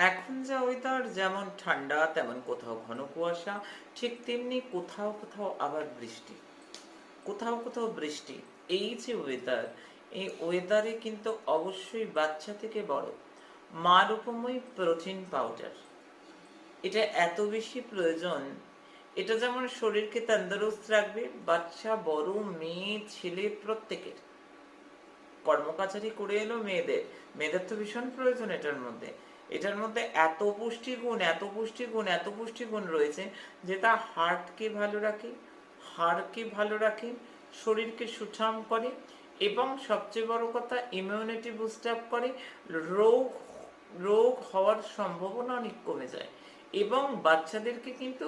এখন যা ওয়েদার, যেমন ঠান্ডা তেমন কোথাও ঘন কুয়াশা, ঠিক তেমনি কোথাও কোথাও আবার বৃষ্টি, কোথাও কোথাও বৃষ্টি। এই যে ওয়েদার, এই ওয়েদারে কিন্তু অবশ্যই বাচ্চা থেকে বড় মা রূপময় প্রোটিন পাউডার, এটা এত বেশি প্রয়োজন। এটা যেমন শরীরকে তন্দুরুস্ত রাখবে, বাচ্চা বড় মেয়ে ছেলে প্রত্যেকের। কর্মকাচারি করে এলো মেয়েদের, মেয়েদের তো ভীষণ প্রয়োজন এটার মধ্যে এত পুষ্টিগুণ, এত পুষ্টিগুণ, এত পুষ্টিগুণ রয়েছে যে তা হার্টকে ভালো রাখে, হাড়কে ভালো রাখে, শরীরকে সুঠাম করে এবং সবচেয়ে বড় কথা ইমিউনিটি বুস্ট আপ করে। রোগ রোগ হওয়ার সম্ভাবনা অনেক কমে যায় এবং বাচ্চাদেরকে কিন্তু,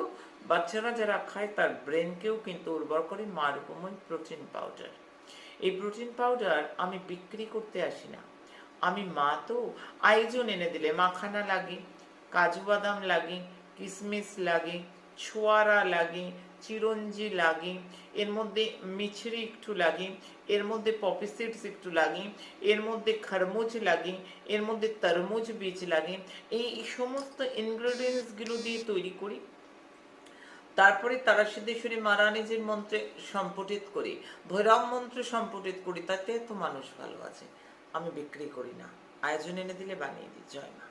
বাচ্চারা যারা খায় তার ব্রেনকেও কিন্তু উর্বর করে মা রূপময় প্রোটিন পাউডার। এই প্রোটিন পাউডার আমি বিক্রি করতে আসি না, আমি মা তো, আয়োজন এনে দিলে মাখানা লাগে, কাজু বাদাম লাগে, কিশমিশ লাগে, ছোয়ারা লাগে, চিরঞ্জি লাগে, এর মধ্যে মিছরি একটু লাগে, এর মধ্যে পপি সিডস একটু লাগে, এর মধ্যে খরমুজ লাগে, এর মধ্যে তরমুজ বীজ লাগে। এই সমস্ত ইনগ্রেডিয়েন্টসগুলো দিয়ে তৈরি করি। তারপরে তারা সিদ্ধেশ্বরী মহারানীজির মন্ত্রে সম্পুটিত করি, ভৈরব মন্ত্র সম্পুটিত করি, তাতে তো মানুষ ভালো আছে। আমি বিক্রি করি না, আয়োজন এনে দিলে বানিয়ে দিই। জয় মা।